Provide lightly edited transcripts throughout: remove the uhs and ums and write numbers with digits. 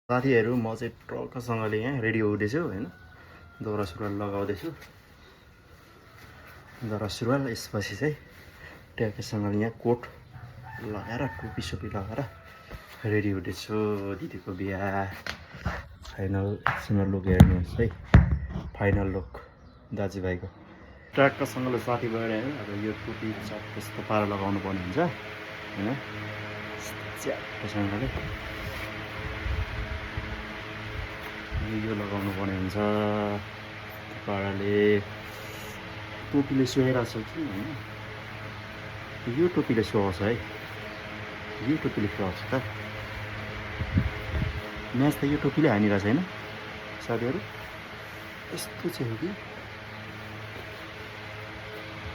साथीहरू म चाहिँ ट्रकसँगले यहाँ रेडी हुँदैछु हैन दौरा सुरुवाल लगाउँदैछु दौरा सुरुवाल यसपछि चाहिँ ट्याकेसँगले यहाँ कोट लगाएर टोपी सोपी लगाएर रेडी हुँदैछु दिदीको बिहा फाइनलसँग लुक हेर्नुहोस् है फाइनल लुक दाजुभाइको ट्र्याक्टरसँगले साथी भएर अब यो टोपी चप यस्तो पारा लगाउनु पर्ने हुन्छ हैन च्याप्टसँगले यो लगाउनु पर्ने हुन्छ पाराले टोपीले सुहाइरहेको छ कि होइन यो टोपीले सुहाउँछ है यो टोपीले सुहाउँछ त म्याच त यो टोपीले हानिरहेको छैन साथीहरू यस्तो चाहिँ हो कि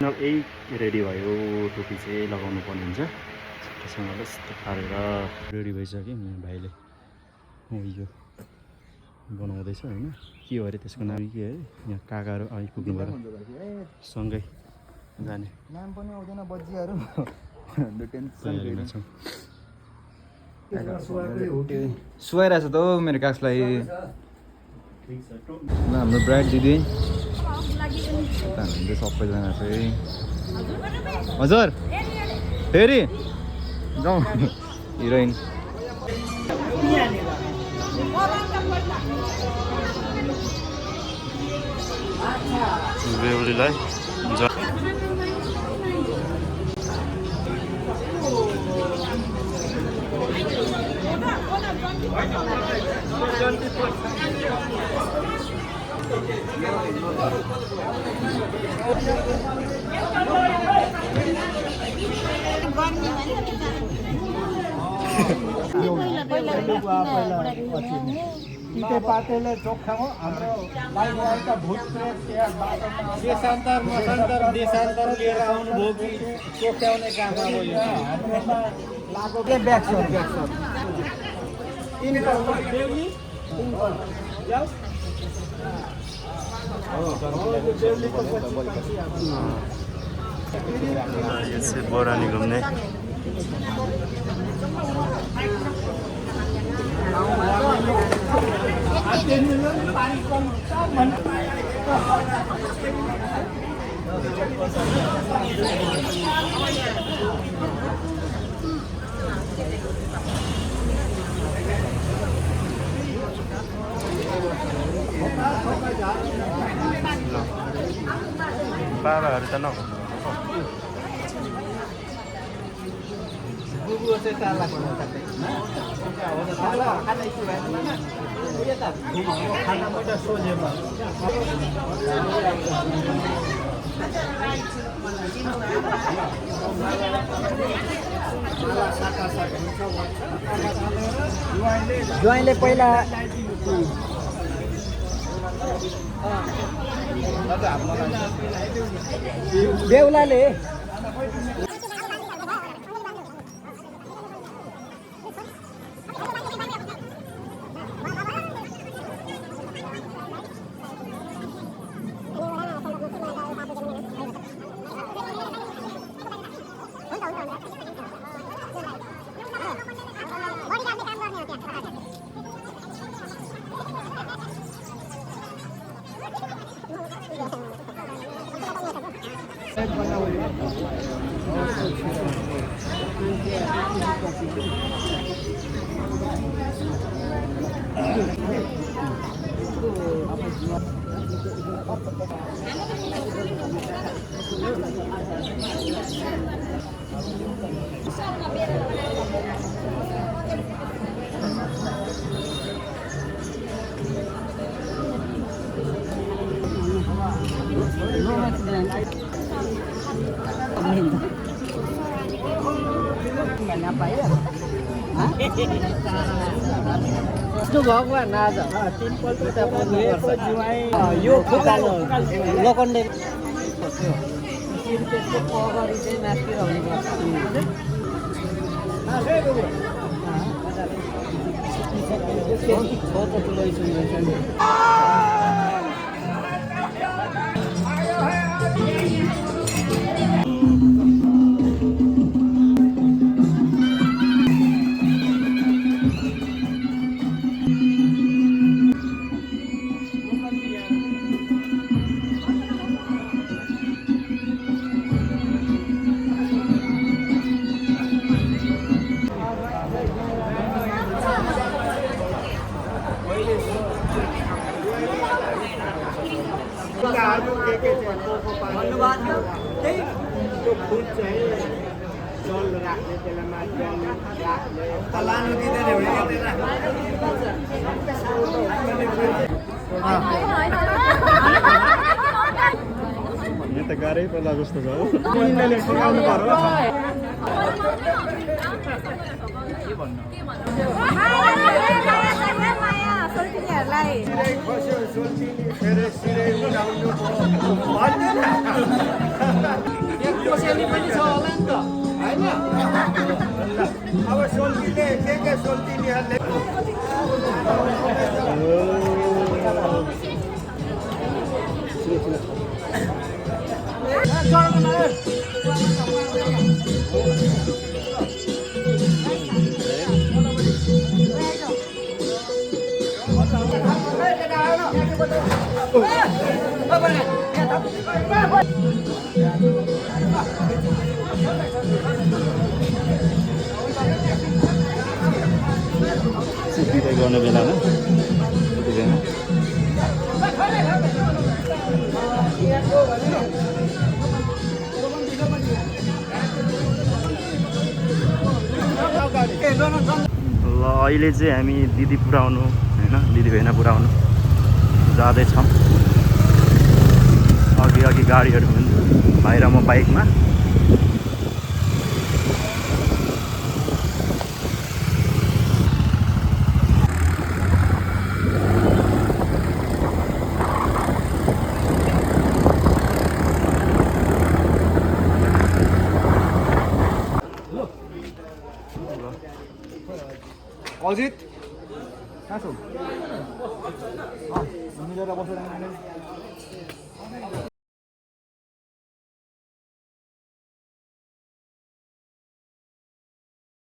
यही रेडी भयो टोपी चाहिँ लगाउनु पर्ने हुन्छ त्यससँगले यस्तो पारेर रेडी भइसक्यो मेरो भाइले हो यो बनाउँदैछ होइन के हो अरे त्यसको नाम के अरे यहाँ काकाहरू आइपुग्नु पऱ्यो सँगै जाने नाम पनि आउँदैन बज्जीहरू सुहाइरहेछ त हौ मेरो काक्सलाई हाम्रो ब्राइड दिदी हामीले सबैजना चाहिँ हजुर फेरि जाउँ हिरोइन बेहुलीलाई पातेले चोखा हो हाम्रो बाहिरका भूत प्रेत देशान्तर मसान्तर देशान्तर लिएर आउनुभयो कि चोख्याउने काम अब यो लागो के ब्याक्सर यो चाहिँ बोरानी घुम्ने बाबाहरू त नभन्नु ज्वाइँले पहिला बेहुलाले भगवान आज यो खुकालो लकन्डे अगाडि चाहिँ माथि भन्नुभएको थियो त्यही त्यो फुट चाहिँ जल राख्ने त्यसलाई माथि राख्ने लानु दिँदैन यहाँ त गाह्रै पर्ला जस्तो छ हो यिनीहरूले सिकाउनु पर्यो सिरै खस्यो सोल्टिनी फेरि सिरै उडाउनु भन्दैन एक कोसेली पनि छ होला नि त होइन अब सोल्टिने के सोल्टिनीहरूले सिधै गर्ने बेलामा त्यतिखेर ल अहिले चाहिँ हामी दिदी पुऱ्याउनु होइन दिदी बहिनी पुऱ्याउनु जाँदैछौँ अघि अघि गाडीहरू पनि भाइ र म बाइकमा अजित कहाँ छौ मिलेर बसेर